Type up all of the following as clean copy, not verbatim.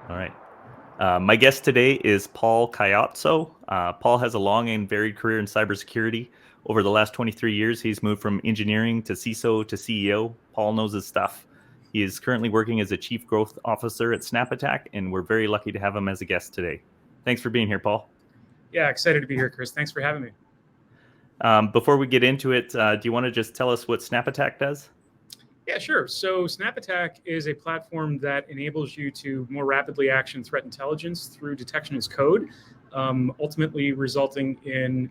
All right. My guest today is Paul Caiazzo. Paul has a long and varied career in cybersecurity. Over the last 23 years, he's moved from engineering to CISO to CEO. Paul knows his stuff. He is currently working as a chief growth officer at SnapAttack, and we're very lucky to have him as a guest today. Thanks for being here, Paul. Yeah, excited to be here, Chris. Thanks for having me. Before we get into it, do you want to just tell us what SnapAttack does? Yeah, sure. So SnapAttack is a platform that enables you to more rapidly action threat intelligence through detection as code, ultimately resulting in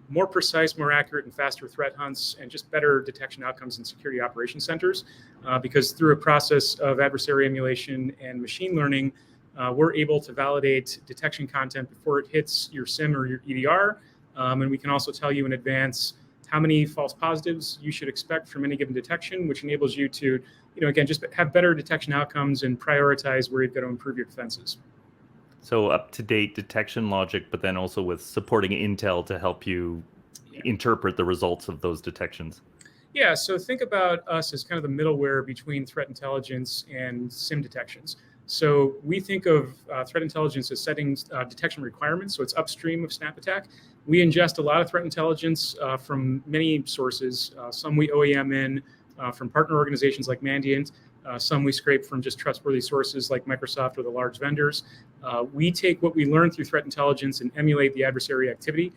more precise, more accurate, and faster threat hunts, and just better detection outcomes in security operations centers. Because through a process of adversary emulation and machine learning, we're able to validate detection content before it hits your SIM or your EDR. And we can also tell you in advance how many false positives you should expect from any given detection, which enables you to, again, just have better detection outcomes and prioritize where you've got to improve your defenses. So up-to-date detection logic, but then also with supporting intel to help you interpret the results of those detections. Yeah, so think about us as kind of the middleware between threat intelligence and SIM detections. So we think of threat intelligence as setting detection requirements. So it's upstream of SnapAttack. We ingest a lot of threat intelligence from many sources. Some we OEM in from partner organizations like Mandiant. Some we scrape from just trustworthy sources like Microsoft or the large vendors. We take what we learn through threat intelligence and emulate the adversary activity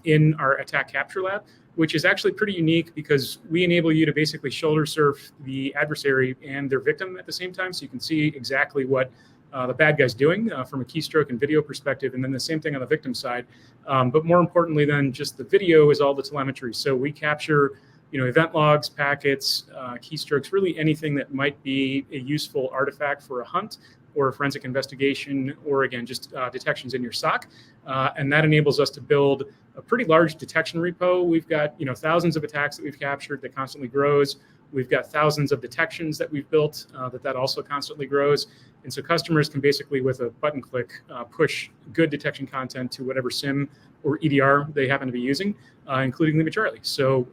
in our attack capture lab, which is actually pretty unique because we enable you to basically shoulder surf the adversary and their victim at the same time. So you can see exactly what the bad guy's doing from a keystroke and video perspective, and then the same thing on the victim side. But more importantly than just the video is all the telemetry. So we capture event logs, packets, keystrokes, really anything that might be a useful artifact for a hunt or a forensic investigation, or again, just detections in your SOC. And that enables us to build a pretty large detection repo. We've got thousands of attacks that we've captured that constantly grows. We've got thousands of detections that we've built that also constantly grows. And so customers can basically, with a button click, push good detection content to whatever SIM or EDR they happen to be using, including LimaCharlie. So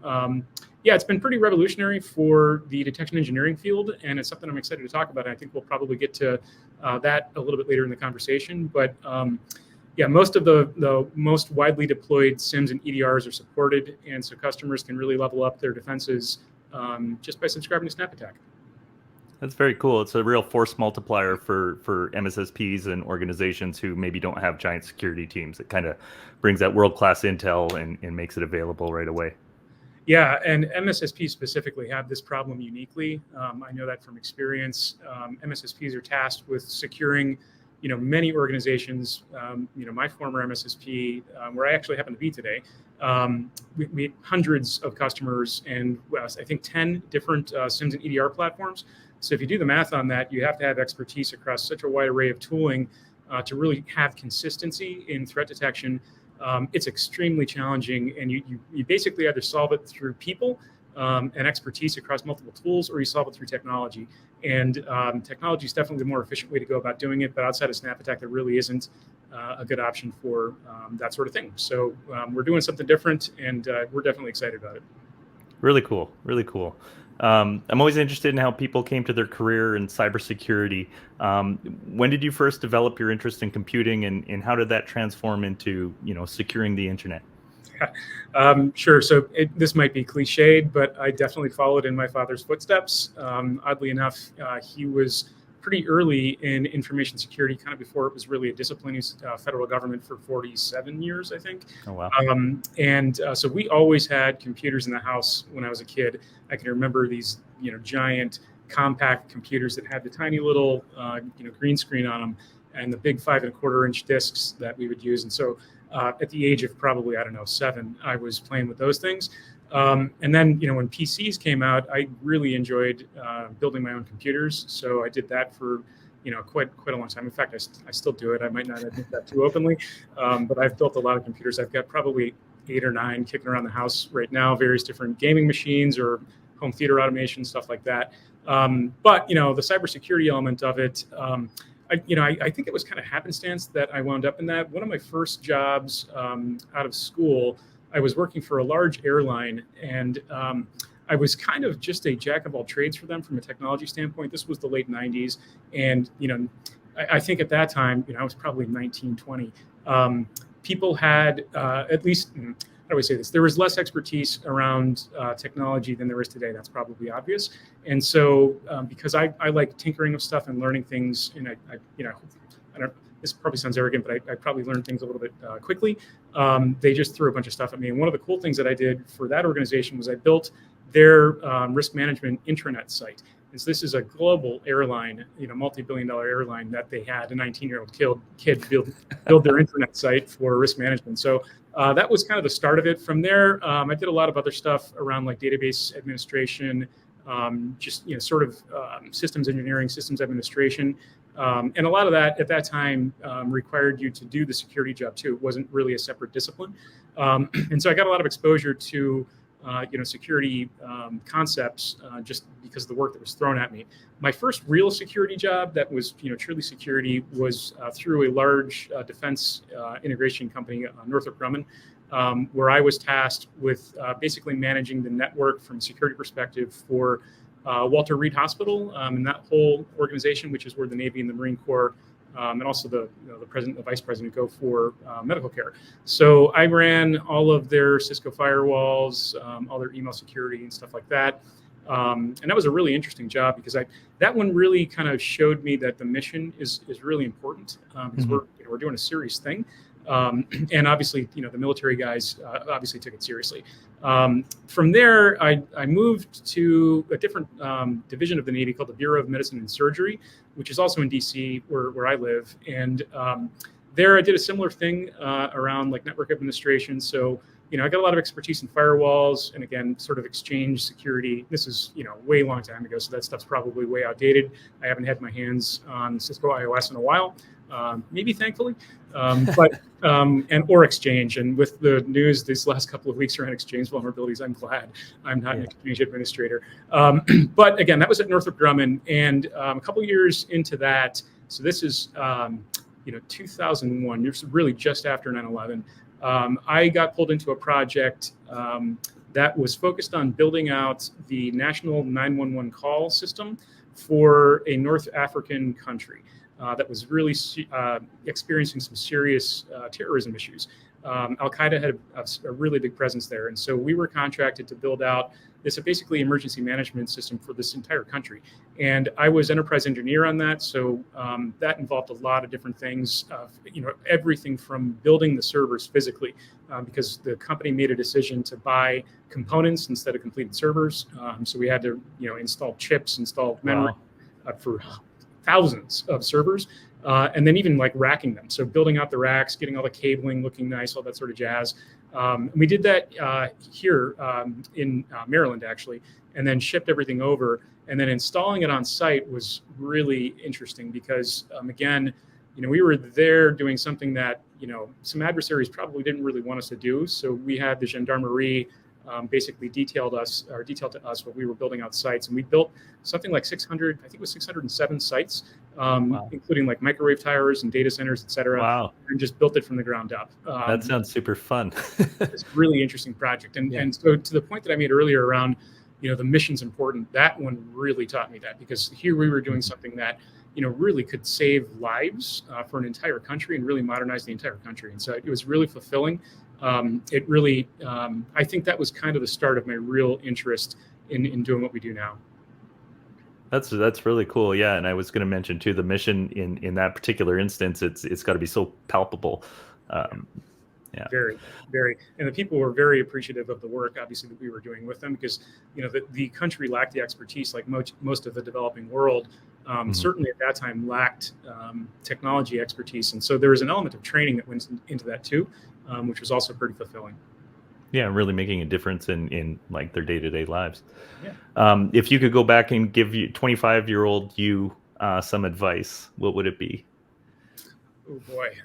yeah, it's been pretty revolutionary for the detection engineering field, and it's something I'm excited to talk about. And I think we'll probably get to that a little bit later in the conversation. But yeah, most of the most widely deployed SIMs and EDRs are supported, and so customers can really level up their defenses just by subscribing to SnapAttack. That's very cool. It's a real force multiplier for MSSPs and organizations who maybe don't have giant security teams. It kind of brings that world-class intel and makes it available right away. Yeah, and MSSPs specifically have this problem uniquely. I know that from experience. MSSPs are tasked with securing, many organizations. My former MSSP, where I actually happen to be today, we had hundreds of customers and I think 10 different SIMs and EDR platforms. So if you do the math on that, you have to have expertise across such a wide array of tooling to really have consistency in threat detection. It's extremely challenging, and you basically either solve it through people and expertise across multiple tools, or you solve it through technology. And technology is definitely the more efficient way to go about doing it, but outside of SnapAttack, there really isn't a good option for that sort of thing. So we're doing something different, and we're definitely excited about it. Really cool. Really cool. I'm always interested in how people came to their career in cybersecurity. When did you first develop your interest in computing, and how did that transform into, securing the internet? Sure. So this might be cliched, but I definitely followed in my father's footsteps. Oddly enough, he was pretty early in information security, kind of before it was really a discipline. He's federal government for 47 years, I think. Oh, wow. And so we always had computers in the house when I was a kid. I can remember these, giant compact computers that had the tiny little, green screen on them and the big 5.25-inch discs that we would use. And so at the age of probably, 7, I was playing with those things. And then, when PCs came out, I really enjoyed building my own computers. So I did that for, quite a long time. In fact, I still do it. I might not admit that too openly, but I've built a lot of computers. I've got probably 8 or 9 kicking around the house right now, various different gaming machines or home theater automation, stuff like that. But, the cybersecurity element of it, I think it was kind of happenstance that I wound up in that. One of my first jobs out of school, I was working for a large airline, and I was kind of just a jack of all trades for them from a technology standpoint. This was the late 90s, and I think at that time, I was probably 19, 20. People had at least, how do I say this? There was less expertise around technology than there is today. That's probably obvious. And so, because I like tinkering with stuff and learning things, and I don't. This probably sounds arrogant, but I probably learned things a little bit quickly. They just threw a bunch of stuff at me. And one of the cool things that I did for that organization was I built their risk management intranet site. And so this is a global airline, multi-billion-dollar airline that they had a 19-year-old kid build their intranet site for risk management. So that was kind of the start of it. From there, I did a lot of other stuff around like database administration, systems engineering, systems administration. And a lot of that at that time required you to do the security job too. It wasn't really a separate discipline. And so I got a lot of exposure to security concepts just because of the work that was thrown at me. My first real security job that was, truly security was through a large defense integration company, Northrop Grumman, where I was tasked with basically managing the network from a security perspective for Walter Reed Hospital and that whole organization, which is where the Navy and the Marine Corps and also the president and the vice president go for medical care. So I ran all of their Cisco firewalls, all their email security and stuff like that. And that was a really interesting job because that one really kind of showed me that the mission is really important because we're doing a serious thing. And obviously, the military guys obviously took it seriously. From there, I moved to a different division of the Navy called the Bureau of Medicine and Surgery, which is also in DC, where I live. And there I did a similar thing around like network administration. So, I got a lot of expertise in firewalls and again, sort of exchange security. This is, way long time ago. So that stuff's probably way outdated. I haven't had my hands on Cisco IOS in a while. Maybe thankfully, or Exchange. And with the news these last couple of weeks around Exchange vulnerabilities, I'm glad I'm not an Exchange administrator. But again, that was at Northrop Grumman, and a couple of years into that, so this is 2001. It was really just after 9/11. I got pulled into a project that was focused on building out the national 911 call system for a North African country. That was really experiencing some serious terrorism issues. Al-Qaeda had a really big presence there. And so we were contracted to build out this basically emergency management system for this entire country. And I was enterprise engineer on that. So that involved a lot of different things, everything from building the servers physically, because the company made a decision to buy components instead of completed servers. So we had to, install chips, install memory for thousands of servers, and then even like racking them. So building out the racks, getting all the cabling looking nice, all that sort of jazz. We did that here in Maryland, actually, and then shipped everything over. And then installing it on site was really interesting because, again, we were there doing something that, some adversaries probably didn't really want us to do. So we had the gendarmerie basically detailed to us what we were building out sites. And we built something like 600, I think it was 607 sites, including like microwave towers and data centers, et cetera. Wow. And just built it from the ground up. That sounds super fun. It's a really interesting project. And so to the point that I made earlier around, the mission's important, that one really taught me that, because here we were doing something that, really could save lives for an entire country and really modernize the entire country. And so it was really fulfilling. It really, I think that was kind of the start of my real interest in doing what we do now. That's really cool. Yeah. And I was going to mention too, the mission in that particular instance, it's got to be so palpable. Yeah. Very, very. And the people were very appreciative of the work, obviously, that we were doing with them, because, the country lacked the expertise, like most of the developing world, certainly at that time lacked technology expertise. And so there was an element of training that went into that too, which was also pretty fulfilling. Yeah, really making a difference in like their day-to-day lives. Yeah. If you could go back and give you 25-year-old you some advice, what would it be? Oh boy,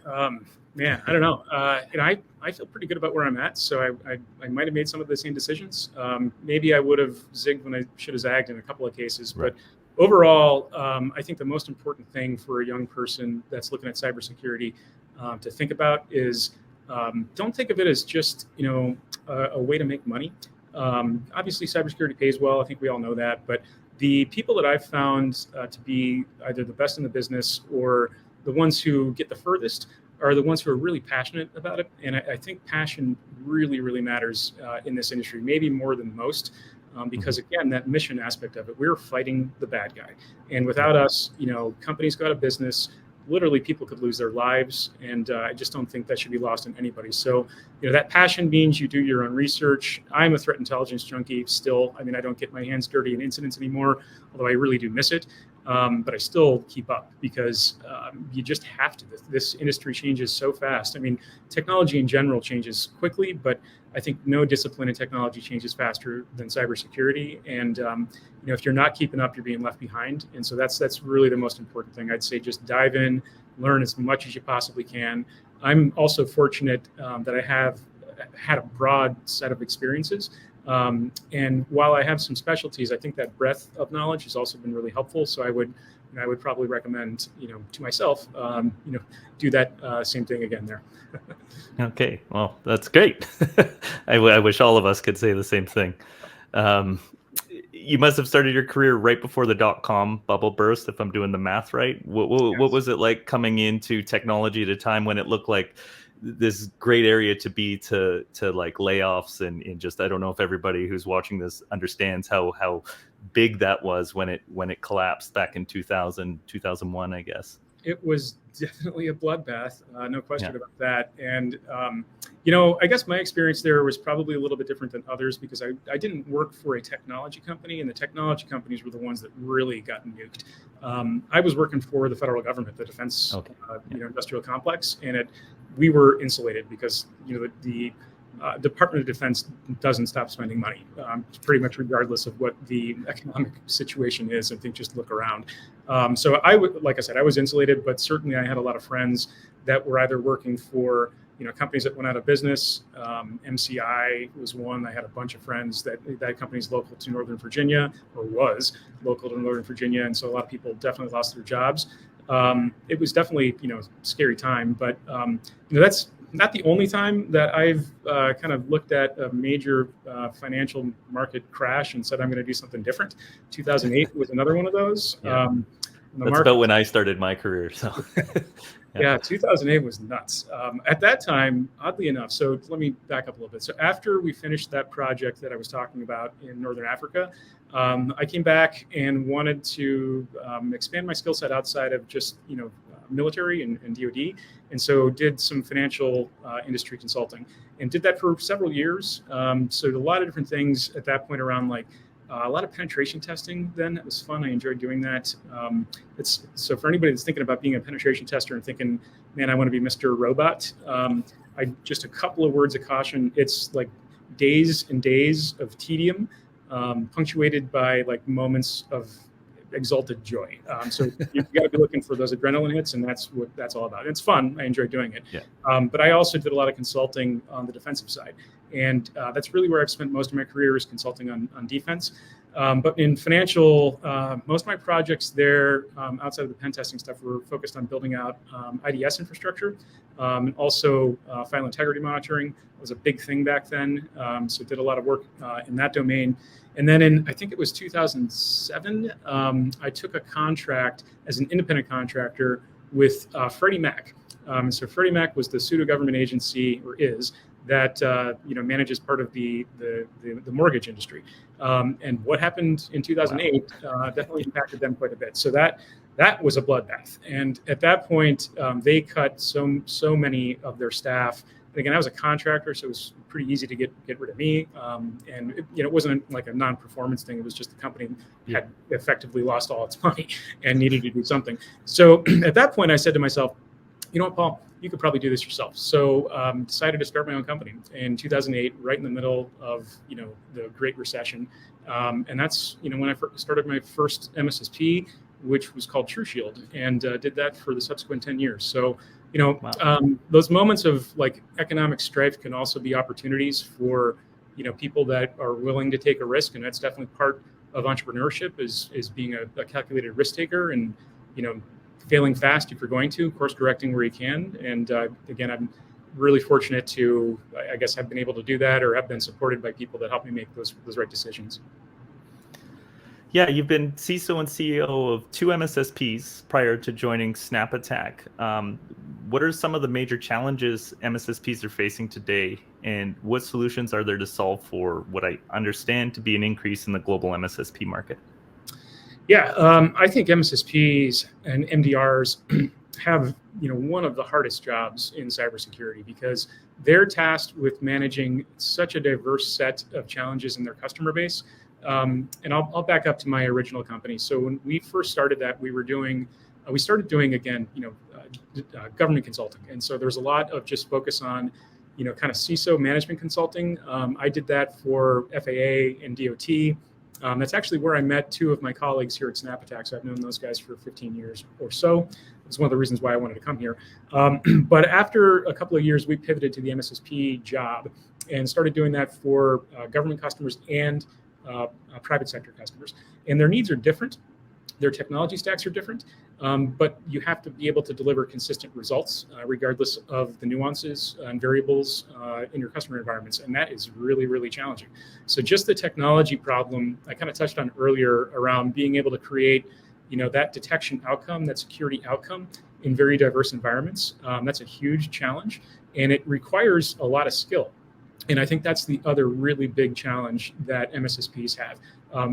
man, I don't know. I feel pretty good about where I'm at, so I might have made some of the same decisions. Maybe I would have zigged when I should have zagged in a couple of cases, Right. But overall, I think the most important thing for a young person that's looking at cybersecurity to think about is don't think of it as just a way to make money. Obviously, cybersecurity pays well. I think we all know that. But the people that I've found to be either the best in the business or the ones who get the furthest are the ones who are really passionate about it. And I think passion really, really matters in this industry, maybe more than most. Because again, that mission aspect of it, we're fighting the bad guy. And without us, companies go out of business. Literally, people could lose their lives. And I just don't think that should be lost on anybody. So, that passion means you do your own research. I'm a threat intelligence junkie still. I mean, I don't get my hands dirty in incidents anymore, although I really do miss it. But I still keep up because you just have to. This industry changes so fast. I mean, technology in general changes quickly, but I think no discipline in technology changes faster than cybersecurity. And if you're not keeping up, you're being left behind. And so that's really the most important thing. I'd say just dive in, learn as much as you possibly can. I'm also fortunate that I have had a broad set of experiences. And while I have some specialties, I think that breadth of knowledge has also been really helpful. So I would probably recommend, to myself, do that same thing again there. Okay, well, that's great. I wish all of us could say the same thing. You must have started your career right before the dot-com bubble burst, if I'm doing the math right. What was it like coming into technology at a time when it looked like this great area to be to like layoffs and just, I don't know if everybody who's watching this understands how big that was when it collapsed back in 2000, 2001, I guess. It was definitely a bloodbath, no question about that. And, I guess my experience there was probably a little bit different than others because I didn't work for a technology company, and the technology companies were the ones that really got nuked. I was working for the federal government, the defense, industrial complex, and we were insulated because, the Department of Defense doesn't stop spending money, pretty much regardless of what the economic situation is. I think just look around. So like I said, I was insulated, but certainly I had a lot of friends that were either working for companies that went out of business. MCI was one. I had a bunch of friends that company's local to Northern Virginia, or was local to Northern Virginia, and so a lot of people definitely lost their jobs. It was definitely scary time, but that's not the only time that I've kind of looked at a major financial market crash and said, I'm going to do something different. 2008 was another one of those. Yeah. That's about when I started my career. So yeah, 2008 was nuts. At that time, oddly enough, so let me back up a little bit. So after we finished that project that I was talking about in Northern Africa, I came back and wanted to expand my skill set outside of just, military and DoD. And so did some financial industry consulting and did that for several years. So a lot of different things at that point around like a lot of penetration testing then. It was fun. I enjoyed doing that. So for anybody that's thinking about being a penetration tester and thinking, man, I want to be Mr. Robot, just a couple of words of caution. It's like days and days of tedium, punctuated by like moments of exalted joy. So you've got to be looking for those adrenaline hits, and that's what that's all about. It's fun. I enjoy doing it. Yeah. But I also did a lot of consulting on the defensive side. And that's really where I've spent most of my career is consulting on defense. But in financial, most of my projects there, outside of the pen testing stuff, were focused on building out IDS infrastructure. And also file integrity monitoring was a big thing back then. So did a lot of work in that domain. And then in, I think it was 2007, I took a contract as an independent contractor with Freddie Mac. So Freddie Mac was the pseudo-government agency, or is, that manages part of the mortgage industry. And what happened in 2008 definitely impacted them quite a bit. So that was a bloodbath. And at that point, they cut so many of their staff. And again, I was a contractor, so it was pretty easy to get rid of me. And it wasn't like a non-performance thing. It was just the company had effectively lost all its money and needed to do something. So at that point, I said to myself, you know what, Paul, you could probably do this yourself. So decided to start my own company in 2008, right in the middle of the Great Recession. And that's when I started my first MSSP, which was called TruShield, and did that for the subsequent 10 years. So those moments of like economic strife can also be opportunities for people that are willing to take a risk, and that's definitely part of entrepreneurship is being a calculated risk taker and failing fast if you're going to, course correcting where you can. And again, I'm really fortunate to, I guess, have been able to do that, or have been supported by people that help me make those right decisions. Yeah, you've been CISO and CEO of two MSSPs prior to joining SnapAttack. What are some of the major challenges MSSPs are facing today, and what solutions are there to solve for what I understand to be an increase in the global MSSP market? Yeah, I think MSSPs and MDRs have one of the hardest jobs in cybersecurity because they're tasked with managing such a diverse set of challenges in their customer base. And I'll back up to my original company. So when we first started that, we started doing again, government consulting, and so there's a lot of just focus on, kind of CISO management consulting. I did that for FAA and DOT. That's actually where I met two of my colleagues here at SnapAttack. So I've known those guys for 15 years or so. It's one of the reasons why I wanted to come here. But after a couple of years, we pivoted to the MSSP job and started doing that for government customers and private sector customers. And their needs are different. Their technology stacks are different, but you have to be able to deliver consistent results regardless of the nuances and variables in your customer environments. And that is really, really challenging. So just the technology problem I kind of touched on earlier around being able to create, that detection outcome, that security outcome in very diverse environments. That's a huge challenge, and it requires a lot of skill. And I think that's the other really big challenge that MSSPs have.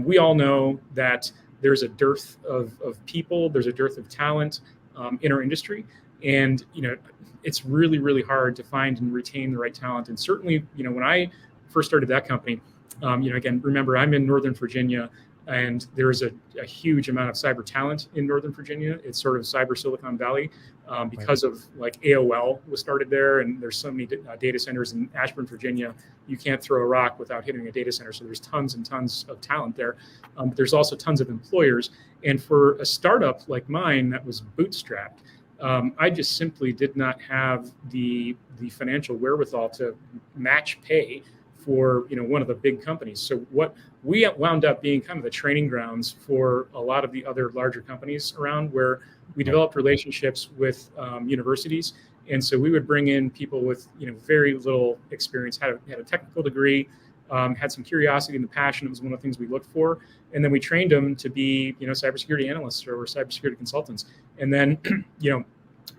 We all know that there's a dearth of people, there's a dearth of talent in our industry. And, it's really, really hard to find and retain the right talent. And certainly, when I first started that company, again, remember, I'm in Northern Virginia, and there's a huge amount of cyber talent in Northern Virginia. It's sort of cyber Silicon Valley because of like AOL was started there, and there's so many data centers in Ashburn, Virginia. You can't throw a rock without hitting a data center. So there's tons and tons of talent there. But there's also tons of employers. And for a startup like mine that was bootstrapped, I just simply did not have the financial wherewithal to match pay for one of the big companies. So what we wound up being kind of the training grounds for a lot of the other larger companies around, where we developed relationships with universities. And so we would bring in people with very little experience, had a technical degree, had some curiosity and the passion. It was one of the things we looked for. And then we trained them to be cybersecurity analysts or cybersecurity consultants. And then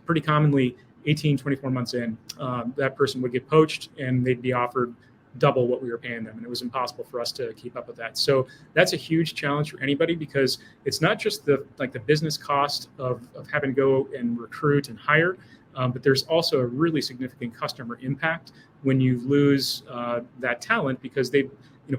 pretty commonly 18, 24 months in, that person would get poached and they'd be offered double what we were paying them. And it was impossible for us to keep up with that. So that's a huge challenge for anybody, because it's not just the business cost of having to go and recruit and hire, but there's also a really significant customer impact when you lose that talent, because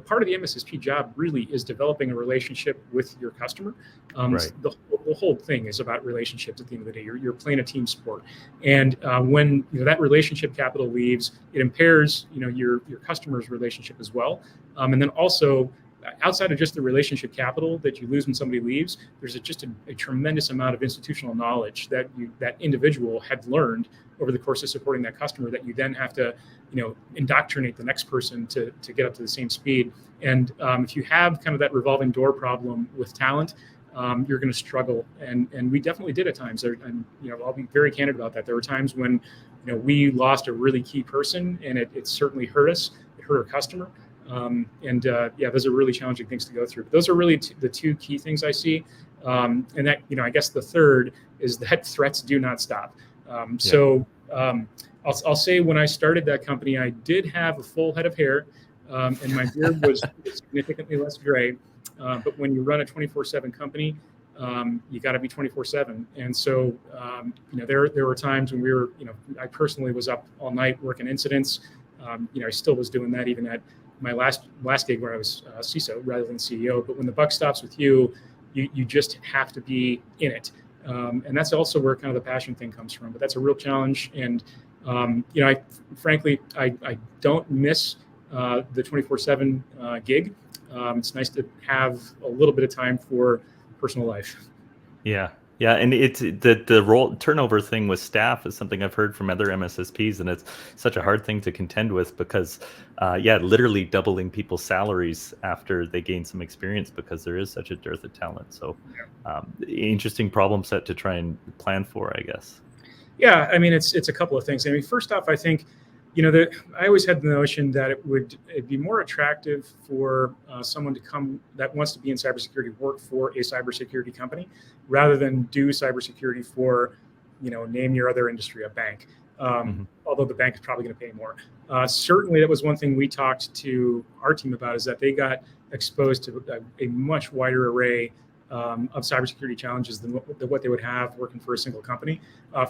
part of the MSSP job really is developing a relationship with your customer. Right. The whole thing is about relationships at the end of the day. You're playing a team sport. And when that relationship capital leaves, it impairs your customer's relationship as well. And then also, outside of just the relationship capital that you lose when somebody leaves, there's just a tremendous amount of institutional knowledge that that individual had learned over the course of supporting that customer, that you then have to indoctrinate the next person to get up to the same speed. And if you have kind of that revolving door problem with talent, you're going to struggle. And we definitely did at times. And I'll be very candid about that. There were times when we lost a really key person, and it certainly hurt us. It hurt our customer. Those are really challenging things to go through. But those are really the two key things I see. And that, I guess the third is that threats do not stop. I'll say when I started that company, I did have a full head of hair, and my beard was significantly less gray. But when you run a 24/7 company, you got to be 24/7. And so, there were times when we were, I personally was up all night working incidents. I still was doing that even at my last gig where I was CISO rather than CEO. But when the buck stops with you, you just have to be in it. And that's also where kind of the passion thing comes from. But that's a real challenge. And, I don't miss the 24/7 gig. It's nice to have a little bit of time for personal life. Yeah. Yeah, and it's the role turnover thing with staff is something I've heard from other MSSPs, and it's such a hard thing to contend with because, literally doubling people's salaries after they gain some experience because there is such a dearth of talent. So, interesting problem set to try and plan for, I guess. Yeah, I mean, it's a couple of things. I mean, first off, I think I always had the notion that it'd be more attractive for someone to come that wants to be in cybersecurity, work for a cybersecurity company, rather than do cybersecurity for, name your other industry, a bank. Although the bank is probably going to pay more. Certainly, that was one thing we talked to our team about, is that they got exposed to a much wider array of cybersecurity challenges than what they would have working for a single company.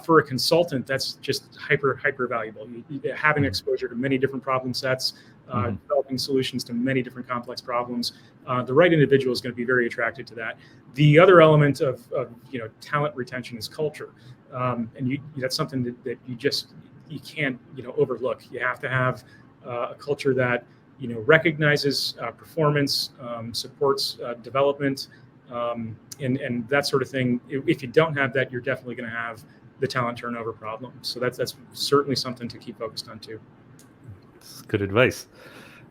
For a consultant, that's just hyper valuable. Having exposure to many different problem sets, developing solutions to many different complex problems. The right individual is going to be very attracted to that. The other element of talent retention is culture, and that's something that you can't overlook. You have to have a culture that recognizes performance, supports development. And that sort of thing. If you don't have that, you're definitely going to have the talent turnover problem. So that's certainly something to keep focused on too. That's good advice.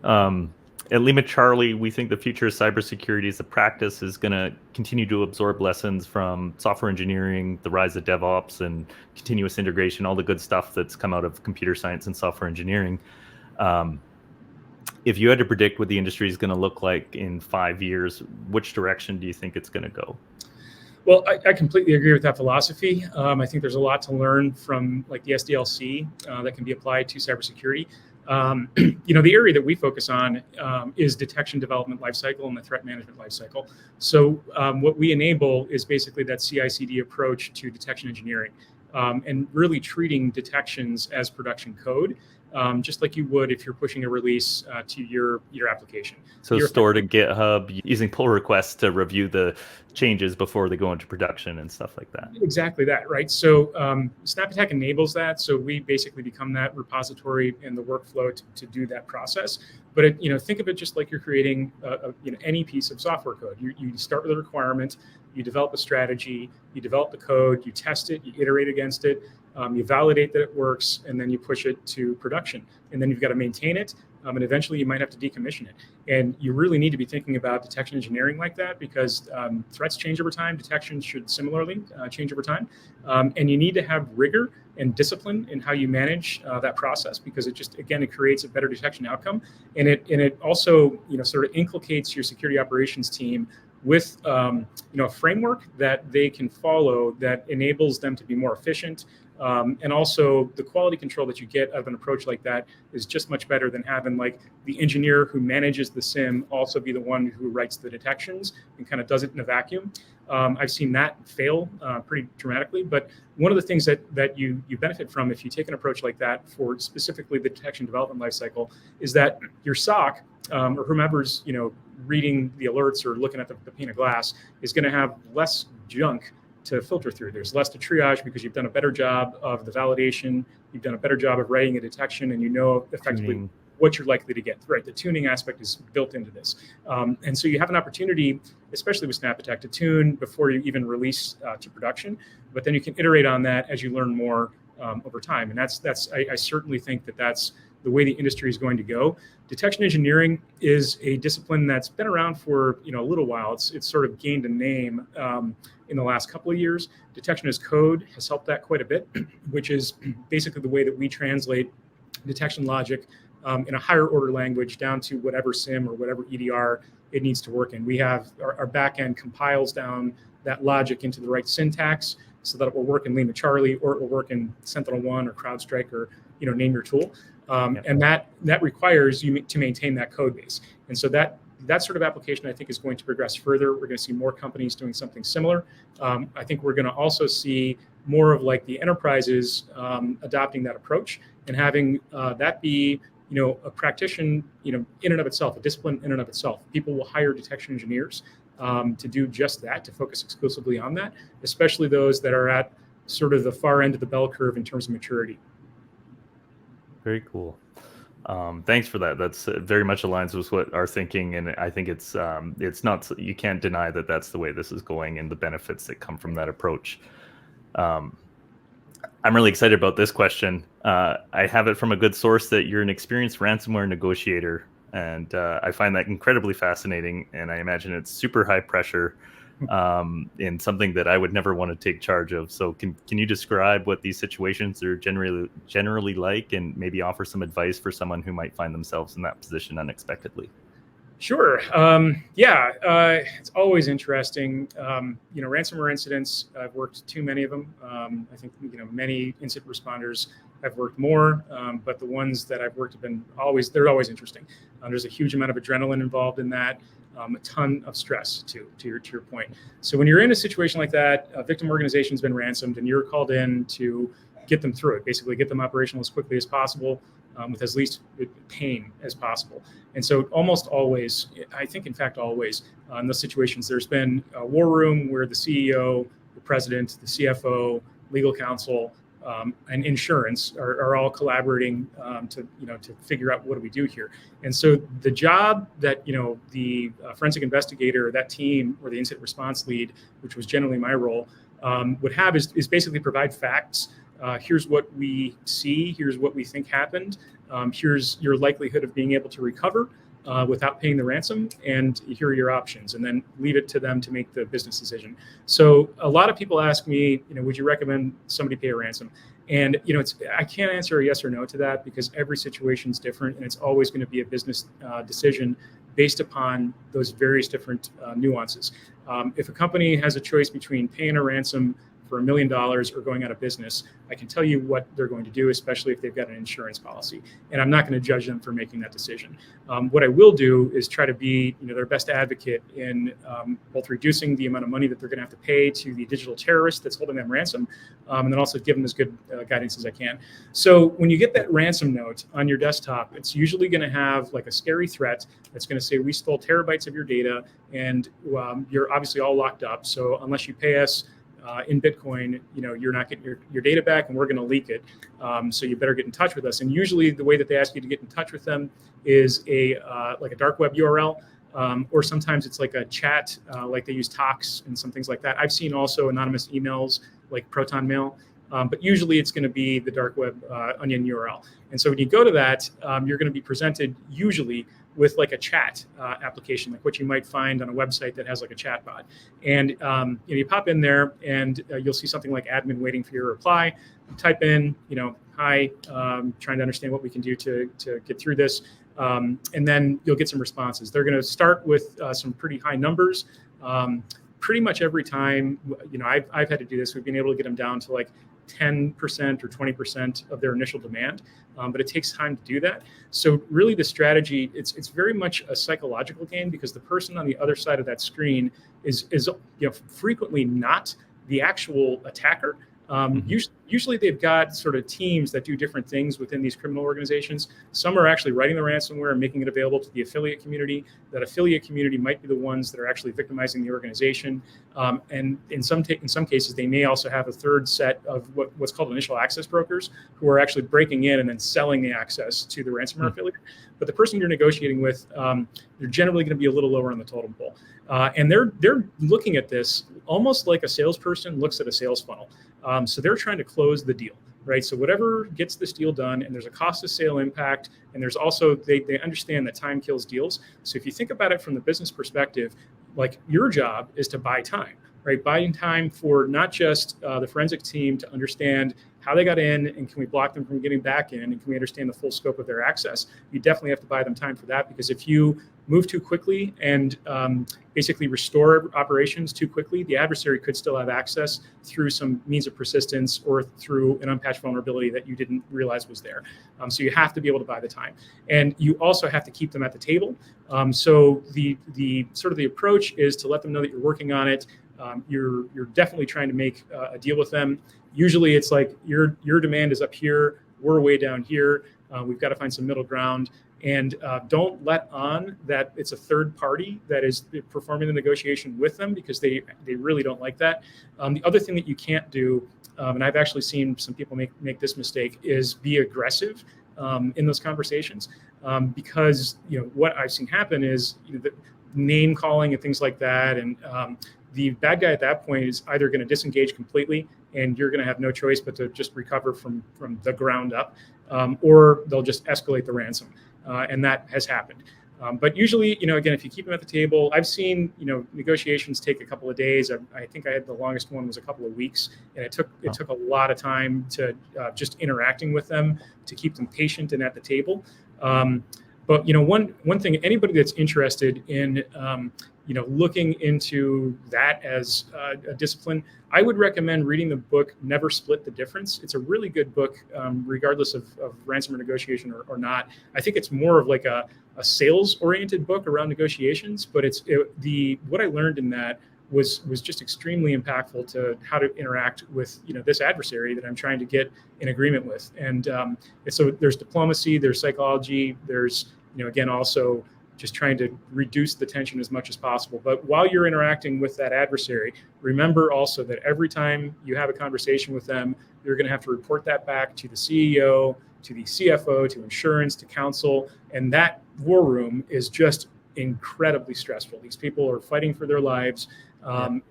At LimaCharlie, we think the future of cybersecurity as a practice is going to continue to absorb lessons from software engineering, the rise of DevOps, and continuous integration, all the good stuff that's come out of computer science and software engineering. If you had to predict what the industry is going to look like in 5 years, which direction do you think it's going to go? Well, I completely agree with that philosophy. I think there's a lot to learn from like the SDLC that can be applied to cybersecurity. The area that we focus on is detection, development lifecycle, and the threat management lifecycle. So what we enable is basically that CI/CD approach to detection engineering, and really treating detections as production code. Just like you would if you're pushing a release to your application. So stored in GitHub, using pull requests to review the changes before they go into production and stuff like that. Exactly that, right? So SnapAttack enables that. So we basically become that repository and the workflow to do that process. But think of it just like you're creating any piece of software code. You start with a requirement, you develop a strategy, you develop the code, you test it, you iterate against it. You validate that it works, and then you push it to production. And then you've got to maintain it, and eventually you might have to decommission it. And you really need to be thinking about detection engineering like that, because threats change over time. Detection should similarly change over time. And you need to have rigor and discipline in how you manage that process, because it creates a better detection outcome. And it also sort of inculcates your security operations team with a framework that they can follow that enables them to be more efficient. And also the quality control that you get out of an approach like that is just much better than having like the engineer who manages the SIM also be the one who writes the detections and kind of does it in a vacuum. I've seen that fail pretty dramatically. But one of the things that you benefit from if you take an approach like that for specifically the detection development lifecycle is that your SOC or whomever's reading the alerts or looking at the pane of glass is going to have less junk to filter through. There's less to triage because you've done a better job of the validation, you've done a better job of writing a detection, and you know effectively what you're likely to get. Right, the tuning aspect is built into this. And so you have an opportunity, especially with SnapAttack, to tune before you even release to production, but then you can iterate on that as you learn more over time. And I certainly think that's the way the industry is going to go. Detection engineering is a discipline that's been around for a little while. It's sort of gained a name in the last couple of years. Detection as code has helped that quite a bit, which is basically the way that we translate detection logic in a higher order language down to whatever SIM or whatever EDR it needs to work in. We have our backend compiles down that logic into the right syntax so that it will work in LimaCharlie or it will work in SentinelOne or CrowdStrike or name your tool. And that requires you to maintain that code base. And so that sort of application, I think, is going to progress further. We're going to see more companies doing something similar. I think we're going to also see more of like the enterprises adopting that approach and having that be a practitioner in and of itself, a discipline in and of itself. People will hire detection engineers to do just that, to focus exclusively on that, especially those that are at sort of the far end of the bell curve in terms of maturity. Very cool. Thanks for that. That's very much aligns with what our thinking, and I think it's not, you can't deny that that's the way this is going and the benefits that come from that approach. I'm really excited about this question. I have it from a good source that you're an experienced ransomware negotiator, and I find that incredibly fascinating, and I imagine it's super high pressure. and something that I would never want to take charge of. So can you describe what these situations are generally like, and maybe offer some advice for someone who might find themselves in that position unexpectedly? Sure. It's always interesting. Ransomware incidents, I've worked too many of them. I think, many incident responders have worked more, but the ones that I've worked have been they're always interesting. There's a huge amount of adrenaline involved in that, a ton of stress to your point. So when you're in a situation like that, a victim organization's been ransomed and you're called in to get them through it, basically get them operational as quickly as possible, with as least pain as possible. And so almost always, I think in fact always, in those situations, there's been a war room where the CEO, the president, the CFO, legal counsel, and insurance are all collaborating to figure out what do we do here. And so the job that the forensic investigator, or that team, or the incident response lead, which was generally my role, would have is basically provide facts. Here's what we see. Here's what we think happened. Here's your likelihood of being able to recover without paying the ransom, and here are your options, and then leave it to them to make the business decision. So a lot of people ask me, would you recommend somebody pay a ransom? And I can't answer a yes or no to that, because every situation is different, and it's always going to be a business decision based upon those various different nuances. If a company has a choice between paying a ransom for $1 million or going out of business, I can tell you what they're going to do, especially if they've got an insurance policy. And I'm not going to judge them for making that decision. What I will do is try to be their best advocate in both reducing the amount of money that they're going to have to pay to the digital terrorist that's holding them ransom, and then also give them as good guidance as I can. So when you get that ransom note on your desktop, it's usually going to have like a scary threat that's going to say, we stole terabytes of your data, and you're obviously all locked up. So unless you pay us in Bitcoin, you're not getting your data back, and we're going to leak it. So you better get in touch with us. And usually the way that they ask you to get in touch with them is like a dark web URL, or sometimes it's like a chat, like they use Tox and some things like that. I've seen also anonymous emails like Proton Mail, but usually it's going to be the dark web onion URL. And so when you go to that, you're going to be presented usually with like a chat application, like what you might find on a website that has like a chat bot. And you pop in there, and you'll see something like admin waiting for your reply. You type in, hi, trying to understand what we can do to get through this. And then you'll get some responses. They're going to start with some pretty high numbers. Pretty much every time, I've had to do this, we've been able to get them down to like 10% or 20% of their initial demand, but it takes time to do that. So really the strategy, it's very much a psychological game, because the person on the other side of that screen is frequently not the actual attacker. Usually they've got sort of teams that do different things within these criminal organizations. Some are actually writing the ransomware and making it available to the affiliate community. That affiliate community might be the ones that are actually victimizing the organization. And in some cases, they may also have a third set of what's called initial access brokers, who are actually breaking in and then selling the access to the ransomware affiliate. But the person you're negotiating with, they're generally going to be a little lower on the totem pole. And they're looking at this almost like a salesperson looks at a sales funnel. So they're trying to close the deal, right? So whatever gets this deal done, and there's a cost of sale impact, and there's also, they understand that time kills deals. So if you think about it from the business perspective, like your job is to buy time, right? Buying time for not just the forensic team to understand how they got in, and can we block them from getting back in, and can we understand the full scope of their access. You definitely have to buy them time for that, because if you move too quickly and basically restore operations too quickly, the adversary could still have access through some means of persistence or through an unpatched vulnerability that you didn't realize was there. So you have to be able to buy the time, and you also have to keep them at the table. So the sort of the approach is to let them know that you're working on it. You're definitely trying to make a deal with them. Usually it's like your demand is up here, we're way down here. We've got to find some middle ground, and don't let on that it's a third party that is performing the negotiation with them, because they really don't like that. The other thing that you can't do, and I've actually seen some people make this mistake, is be aggressive in those conversations, because what I've seen happen is the name calling and things like that, and the bad guy at that point is either going to disengage completely, and you're going to have no choice but to just recover from the ground up, or they'll just escalate the ransom, and that has happened. But usually, again, if you keep them at the table, I've seen, negotiations take a couple of days. I think I had the longest one was a couple of weeks, and it took a lot of time to just interacting with them to keep them patient and at the table. But one thing, anybody that's interested in looking into that as a discipline, I would recommend reading the book Never Split the Difference. It's a really good book, regardless of ransomware negotiation or not. I think it's more of like a sales-oriented book around negotiations, but what I learned in that was just extremely impactful to how to interact with this adversary that I'm trying to get in agreement with. And so there's diplomacy, there's psychology, there's again also just trying to reduce the tension as much as possible. But while you're interacting with that adversary, remember also that every time you have a conversation with them, you're going to have to report that back to the CEO, to the CFO, to insurance, to counsel, and that war room is just incredibly stressful. These people are fighting for their lives.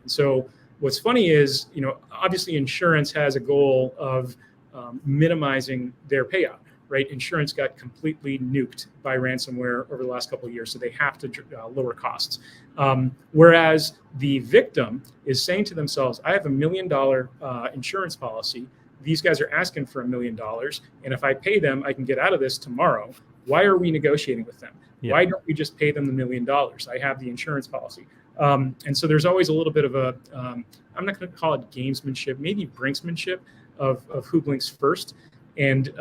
So what's funny is, obviously insurance has a goal of minimizing their payout, right? Insurance got completely nuked by ransomware over the last couple of years, so they have to lower costs. Whereas the victim is saying to themselves, I have $1 million insurance policy. These guys are asking for $1 million, and if I pay them, I can get out of this tomorrow. Why are we negotiating with them? Yeah. Why don't we just pay them the $1 million? I have the insurance policy. And so there's always a little bit of a, I'm not going to call it gamesmanship, maybe brinksmanship of who blinks first. And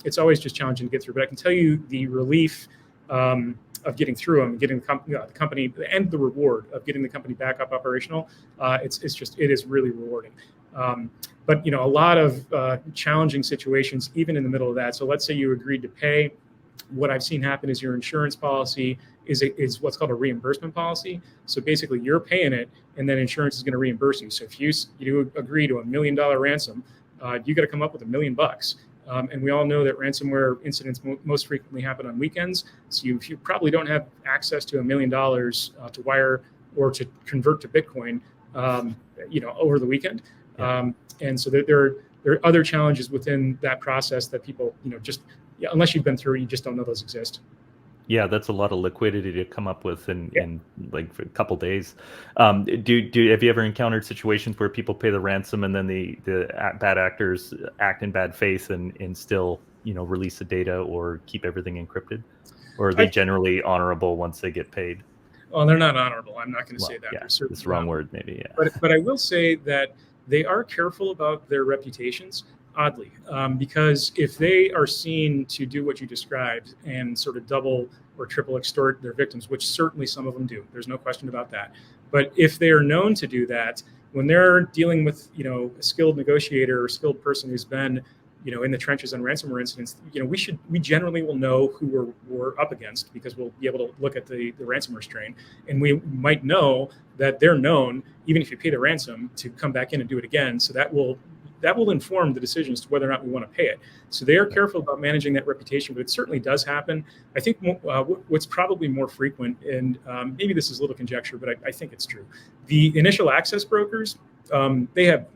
it's always just challenging to get through. But I can tell you the relief of getting through them, getting the company, and the reward of getting the company back up operational, it is really rewarding. But a lot of challenging situations, even in the middle of that. So let's say you agreed to pay. What I've seen happen is your insurance policy is what's called a reimbursement policy. So basically, you're paying it, and then insurance is going to reimburse you. So if you agree to $1 million ransom, you got to come up with $1 million. And we all know that ransomware incidents most frequently happen on weekends. So you probably don't have access to $1 million to wire or to convert to Bitcoin, over the weekend. And so there are other challenges within that process that people, unless you've been through it, you just don't know those exist. Yeah, that's a lot of liquidity to come up with in like a couple days. Have you ever encountered situations where people pay the ransom and then the bad actors act in bad faith and still release the data or keep everything encrypted, or are they generally honorable once they get paid? Well, they're not honorable. I'm not going to say that. Yeah, it's the wrong word, maybe. Yeah. But I will say that they are careful about their reputations. Oddly, because if they are seen to do what you described and sort of double or triple extort their victims, which certainly some of them do, there's no question about that. But if they are known to do that, when they're dealing with a skilled negotiator or skilled person who's been in the trenches on ransomware incidents, we generally will know who we're up against because we'll be able to look at the ransomware strain, and we might know that they're known, even if you pay the ransom, to come back in and do it again. So that will inform the decision as to whether or not we want to pay it. So they are careful about managing that reputation, but it certainly does happen. I think what's probably more frequent, and maybe this is a little conjecture, but I think it's true. The initial access brokers, they have,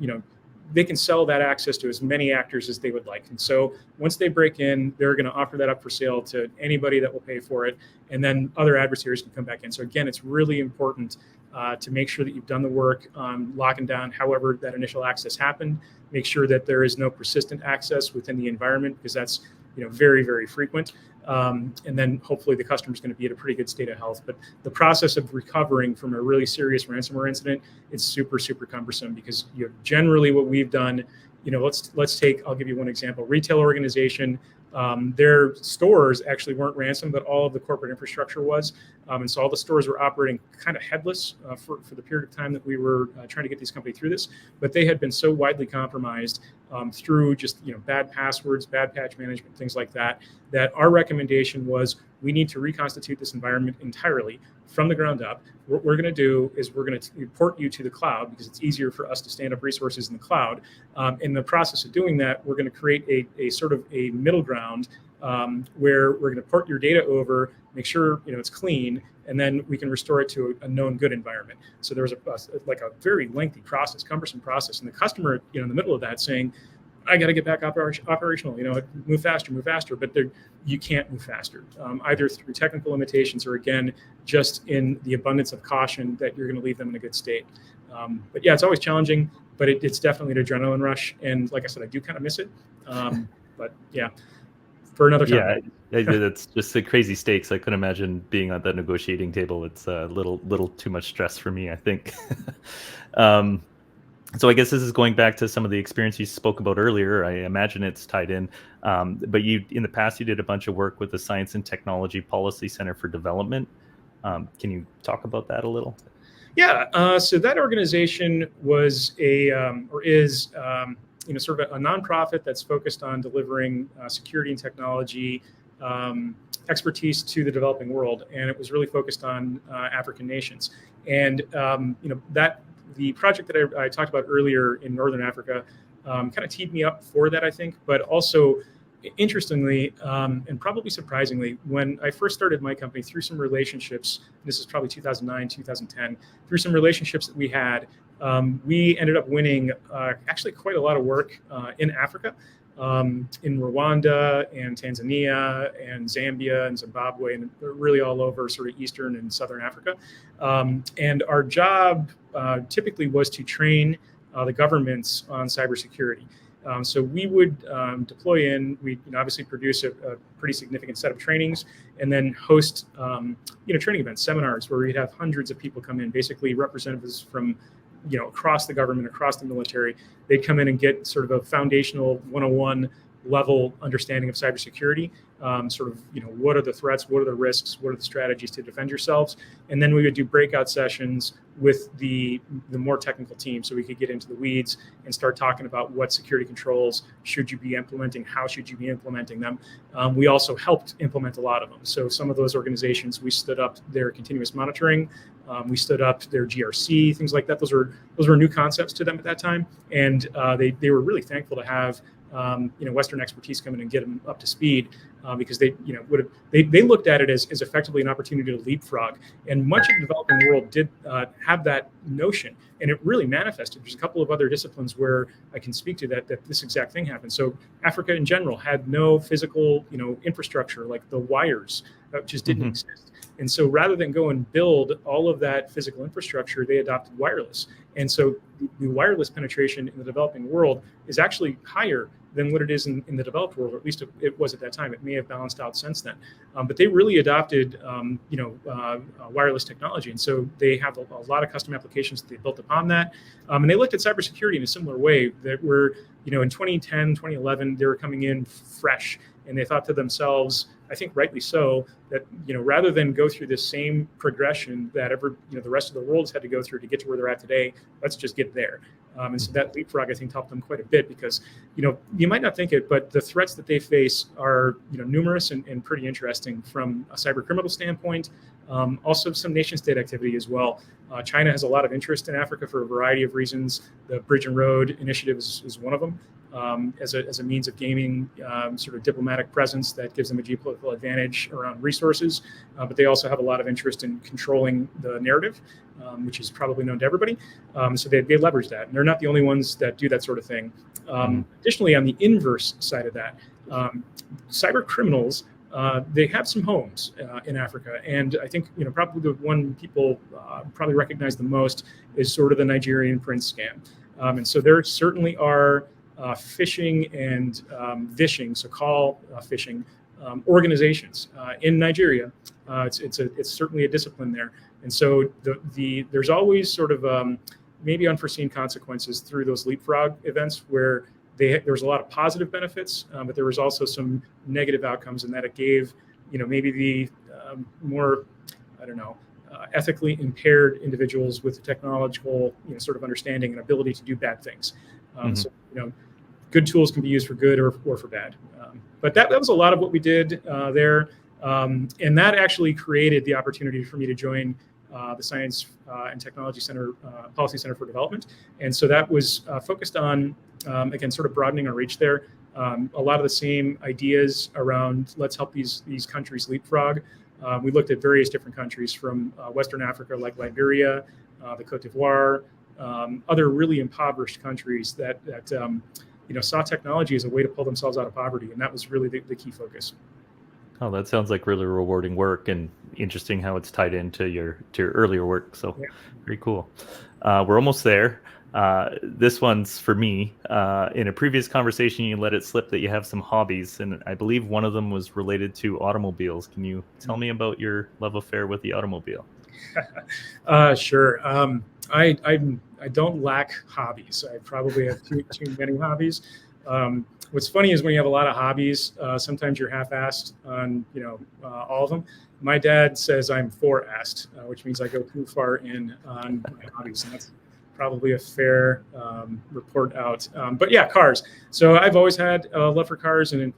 they can sell that access to as many actors as they would like. And so once they break in, they're going to offer that up for sale to anybody that will pay for it. And then other adversaries can come back in. So again, it's really important to make sure that you've done the work on locking down however that initial access happened. Make sure that there is no persistent access within the environment, because that's very, very frequent. And then hopefully the customer is going to be at a pretty good state of health. But the process of recovering from a really serious ransomware incident, it's super, super cumbersome, because generally what we've done, let's take, I'll give you one example, retail organization. Their stores actually weren't ransomed, but all of the corporate infrastructure was. And so all the stores were operating kind of headless for the period of time that we were trying to get these companies through this. But they had been so widely compromised through just bad passwords, bad patch management, things like that, that our recommendation was we need to reconstitute this environment entirely from the ground up. What we're going to do is we're going to port you to the cloud, because it's easier for us to stand up resources in the cloud. In the process of doing that, we're going to create a sort of a middle ground where we're going to port your data over, make sure it's clean, and then we can restore it to a known good environment. So there was a very lengthy process, cumbersome process, and the customer in the middle of that saying, I got to get back operational, move faster, but you can't move faster, either through technical limitations or, again, just in the abundance of caution that you're going to leave them in a good state. But yeah, it's always challenging, but it's definitely an adrenaline rush. And like I said, I do kind of miss it. But yeah, for another time. Yeah, that's just the crazy stakes. I couldn't imagine being on the negotiating table. It's a little too much stress for me, I think. So I guess this is going back to some of the experience you spoke about earlier. I imagine it's tied in. But in the past, you did a bunch of work with the Science and Technology Policy Center for Development. Can you talk about that a little? Yeah. So that organization was or is sort of a nonprofit that's focused on delivering security and technology expertise to the developing world, and it was really focused on African nations. And the project that I talked about earlier in Northern Africa kind of teed me up for that, I think. But also, interestingly, and probably surprisingly, when I first started my company, through some relationships, this is probably 2009, 2010, through some relationships that we had, we ended up winning actually quite a lot of work in Africa, in Rwanda and Tanzania and Zambia and Zimbabwe, and really all over sort of Eastern and Southern Africa. And our job typically was to train the governments on cybersecurity. So we would deploy in, we obviously produce a pretty significant set of trainings, and then host training events, seminars, where we'd have hundreds of people come in, basically representatives from across the government, across the military. They'd come in and get sort of a foundational 101 level understanding of cybersecurity, what are the threats, what are the risks, what are the strategies to defend yourselves, and then we would do breakout sessions with the more technical team, so we could get into the weeds and start talking about what security controls should you be implementing, how should you be implementing them. We also helped implement a lot of them. So some of those organizations, we stood up their continuous monitoring, we stood up their GRC, things like that. Those were new concepts to them at that time, and they were really thankful to have Western expertise come in and get them up to speed, because they looked at it as effectively an opportunity to leapfrog. And much of the developing world did have that notion, and it really manifested. There's a couple of other disciplines where I can speak to that this exact thing happened. So Africa in general had no physical infrastructure, like the wires that just didn't exist. And so rather than go and build all of that physical infrastructure, they adopted wireless. And so the wireless penetration in the developing world is actually higher than what it is in the developed world, or at least it was at that time. It may have balanced out since then. But they really adopted wireless technology. And so they have a lot of custom applications that they built upon that. And they looked at cybersecurity in a similar way, that were, in 2010, 2011, they were coming in fresh. And they thought to themselves, I think rightly so, that rather than go through this same progression that the rest of the world has had to go through to get to where they're at today, let's just get there. And so that leapfrog, I think, helped them quite a bit, because you might not think it, but the threats that they face are numerous and pretty interesting from a cyber criminal standpoint. Also some nation state activity as well. China has a lot of interest in Africa for a variety of reasons. The Bridge and Road Initiative is one of them. As a means of gaining sort of diplomatic presence that gives them a geopolitical advantage around resources. But they also have a lot of interest in controlling the narrative, which is probably known to everybody. So they leverage that. And they're not the only ones that do that sort of thing. Additionally, on the inverse side of that, cyber criminals, they have some homes in Africa. And I think probably the one people probably recognize the most is sort of the Nigerian prince scam. And so there certainly are phishing and vishing, so call phishing organizations in Nigeria. It's certainly a discipline there, and so there's always sort of maybe unforeseen consequences through those leapfrog events where there was a lot of positive benefits, but there was also some negative outcomes, and that it gave maybe the more ethically impaired individuals with technological sort of understanding and ability to do bad things. So good tools can be used for good or for bad. But that was a lot of what we did there. And that actually created the opportunity for me to join the Science and Technology Center, Policy Center for Development. And so that was focused on, again, sort of broadening our reach there. A lot of the same ideas around let's help these countries leapfrog. We looked at various different countries from Western Africa, like Liberia, the Cote d'Ivoire, other really impoverished countries that saw technology as a way to pull themselves out of poverty, and that was really the key focus. Oh, that sounds like really rewarding work, and interesting how it's tied into your earlier work. So Yeah. very cool. We're almost there. This one's for me. In a previous conversation, you let it slip that you have some hobbies, and I believe one of them was related to automobiles. Can you tell me about your love affair with the automobile? Sure. I don't lack hobbies. I probably have too many hobbies. What's funny is when you have a lot of hobbies, sometimes you're half-assed on all of them. My dad says I'm 4-assed, which means I go too far in on my hobbies, and that's probably a fair report out. But yeah, cars. So I've always had a love for cars, and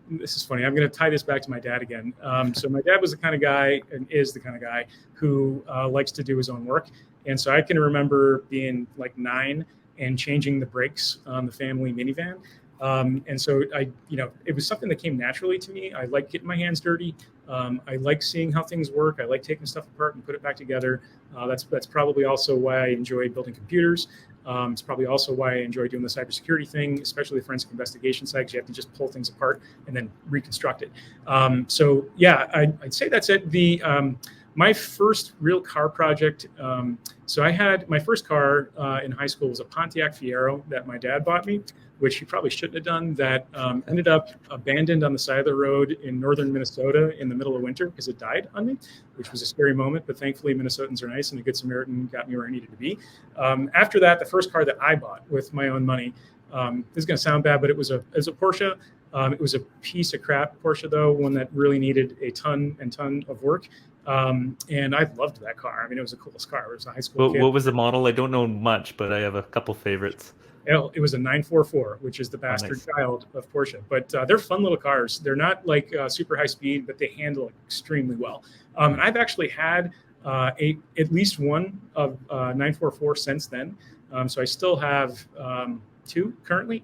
this is funny. I'm going to tie this back to my dad again. So my dad was the kind of guy, and is the kind of guy, who likes to do his own work. And so I can remember being like 9 and changing the brakes on the family minivan. And so it was something that came naturally to me. I like getting my hands dirty. I like seeing how things work. I like taking stuff apart and put it back together. That's probably also why I enjoy building computers. It's probably also why I enjoy doing the cybersecurity thing, especially the forensic investigation side, because you have to just pull things apart and then reconstruct it. So yeah, I'd say that's it. My first real car project. So I had my first car in high school was a Pontiac Fiero that my dad bought me, which he probably shouldn't have done. That ended up abandoned on the side of the road in northern Minnesota in the middle of winter because it died on me, which was a scary moment. But thankfully, Minnesotans are nice, and a good Samaritan got me where I needed to be. After that, the first car that I bought with my own money, this is going to sound bad, but it was a Porsche. It was a piece of crap Porsche, though, one that really needed a ton of work. And I loved that car. I mean, it was the coolest car. It was a high school kid. What was the model? I don't know much, but I have a couple favorites. It was a 944, which is the bastard child of Porsche. But they're fun little cars. They're not like super high speed, but they handle extremely well. And I've actually had at least one of 944 since then. So I still have 2 currently.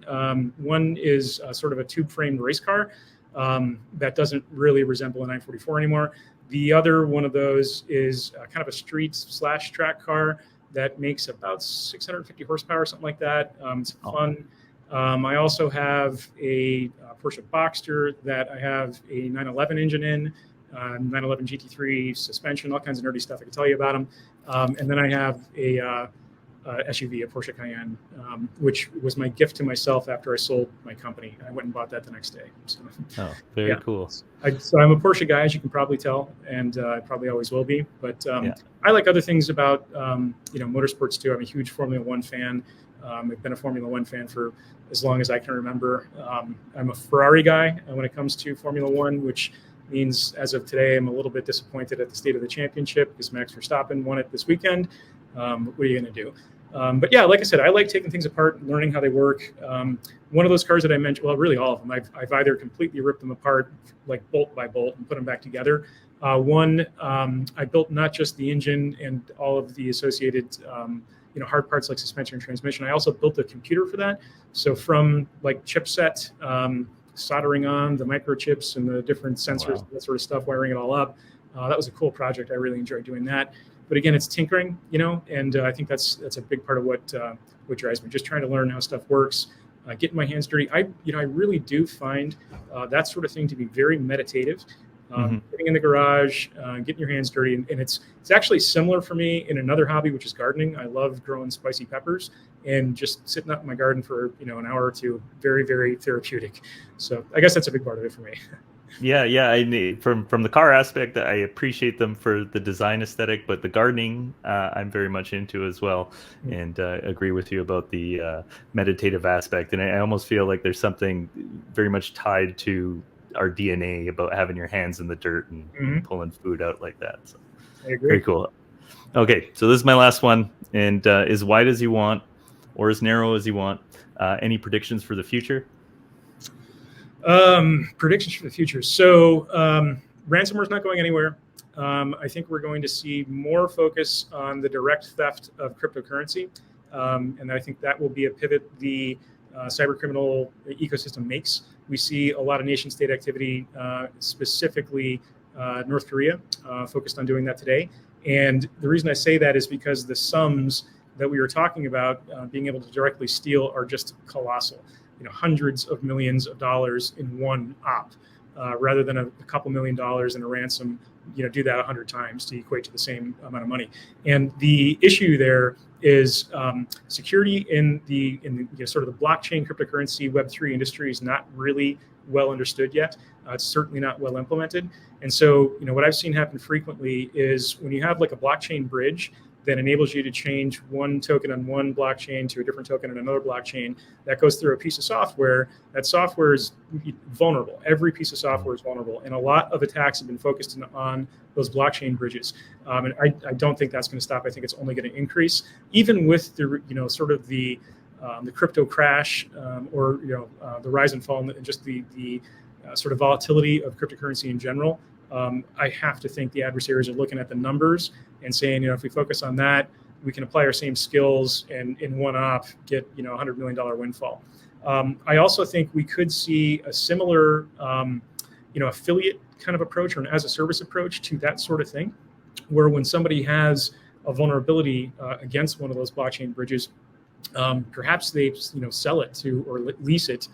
One is sort of a tube-framed race car that doesn't really resemble a 944 anymore. The other one of those is kind of a street/track car that makes about 650 horsepower, something like that. It's fun. I also have a Porsche Boxster that I have a 911 engine in, 911 GT3 suspension, all kinds of nerdy stuff I can tell you about them. And then I have a SUV, a Porsche Cayenne, which was my gift to myself after I sold my company. I went and bought that the next day. So, very cool. So I'm a Porsche guy, as you can probably tell, and I probably always will be. But I like other things about motorsports too. I'm a huge Formula One fan. I've been a Formula One fan for as long as I can remember. I'm a Ferrari guy when it comes to Formula One, which means as of today, I'm a little bit disappointed at the state of the championship because Max Verstappen won it this weekend. What are you going to do? But yeah, like I said, I like taking things apart, learning how they work. One of those cars that I mentioned, well, really all of them, I've either completely ripped them apart, like bolt by bolt, and put them back together. One, I built not just the engine and all of the associated, hard parts like suspension and transmission. I also built a computer for that. So from like chipset, soldering on the microchips and the different sensors, that sort of stuff, wiring it all up. That was a cool project. I really enjoyed doing that. But again, it's tinkering, and I think that's a big part of what drives me. Just trying to learn how stuff works, getting my hands dirty. I really do find that sort of thing to be very meditative. Getting in the garage, getting your hands dirty, and it's actually similar for me in another hobby, which is gardening. I love growing spicy peppers and just sitting up in my garden for an hour or two. Very, very therapeutic. So I guess that's a big part of it for me. Yeah. From the car aspect, I appreciate them for the design aesthetic, but the gardening, I'm very much into as well, and agree with you about the meditative aspect. And I almost feel like there's something very much tied to our DNA about having your hands in the dirt and pulling food out like that. So I agree. Very cool. Okay, so this is my last one, and as wide as you want, or as narrow as you want. Any predictions for the future? Predictions for the future. So ransomware is not going anywhere. I think we're going to see more focus on the direct theft of cryptocurrency. And I think that will be a pivot the cyber criminal ecosystem makes. We see a lot of nation state activity, specifically North Korea, focused on doing that today. And the reason I say that is because the sums that we were talking about being able to directly steal are just colossal. Hundreds of millions of dollars in one op, rather than a couple $1,000,000 in a ransom. Do that 100 times to equate to the same amount of money. And the issue there is security in the sort of the blockchain cryptocurrency Web3 industry is not really well understood yet. It's certainly not well implemented. And so, what I've seen happen frequently is when you have like a blockchain bridge that enables you to change one token on one blockchain to a different token on another blockchain, that goes through a piece of software. That software is vulnerable. Every piece of software is vulnerable. And a lot of attacks have been focused on those blockchain bridges. And I don't think that's going to stop. I think it's only going to increase, even with the, sort of the crypto crash, or the rise and fall, and just the sort of volatility of cryptocurrency in general. I have to think the adversaries are looking at the numbers and saying, if we focus on that, we can apply our same skills and in one op get $100 million windfall. I also think we could see a similar affiliate kind of approach or an as a service approach to that sort of thing, where when somebody has a vulnerability against one of those blockchain bridges, perhaps they sell it to or lease it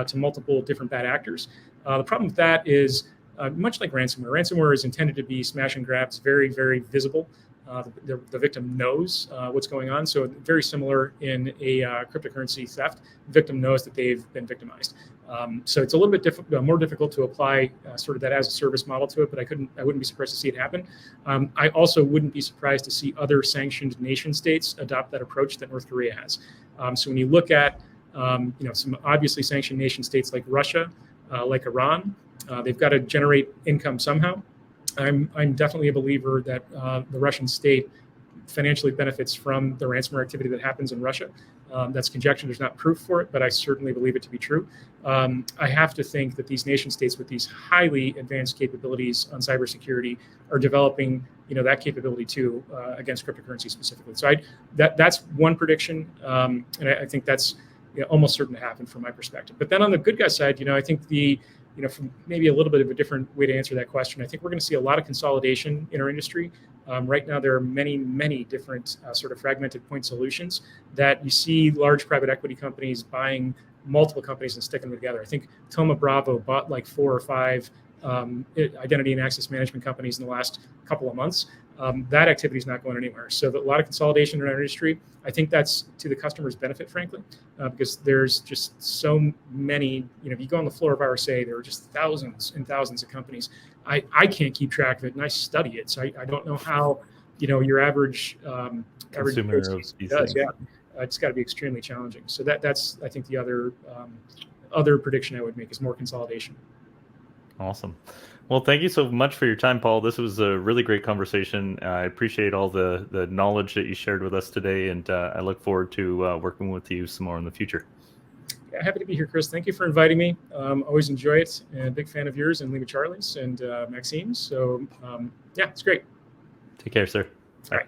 to multiple different bad actors. The problem with that is, much like ransomware, ransomware is intended to be smash and grab. It's very, very visible. The victim knows what's going on. So very similar in a cryptocurrency theft. The victim knows that they've been victimized. So it's a little bit more difficult to apply sort of that as a service model to it, but I wouldn't be surprised to see it happen. I also wouldn't be surprised to see other sanctioned nation states adopt that approach that North Korea has. So when you look at some obviously sanctioned nation states like Russia, like Iran, they've got to generate income somehow. I'm definitely a believer that the Russian state financially benefits from the ransomware activity that happens in Russia. That's conjecture. There's not proof for it, but I certainly believe it to be true. I have to think that these nation states with these highly advanced capabilities on cybersecurity are developing, that capability too against cryptocurrency specifically. So that's one prediction, and I think that's almost certain to happen from my perspective. But then on the good guy side, I think from maybe a little bit of a different way to answer that question, I think we're going to see a lot of consolidation in our industry. Right now, there are many, many different sort of fragmented point solutions that you see large private equity companies buying multiple companies and sticking them together. I think Thoma Bravo bought like 4 or 5 identity and access management companies in the last couple of months. That activity is not going anywhere. So a lot of consolidation in our industry. I think that's to the customer's benefit, frankly, because there's just so many. If you go on the floor of RSA, there are just thousands and thousands of companies. I can't keep track of it, and I study it, so I don't know how your average consumer of these does. things. Yeah, it's got to be extremely challenging. So that's I think the other prediction I would make is more consolidation. Awesome. Well, thank you so much for your time, Paul. This was a really great conversation. I appreciate all the knowledge that you shared with us today, and I look forward to working with you some more in the future. Yeah, happy to be here, Chris. Thank you for inviting me. Always enjoy it. And a big fan of yours and LimaCharlie's and Maxime's. So yeah, it's great. Take care, sir. All right.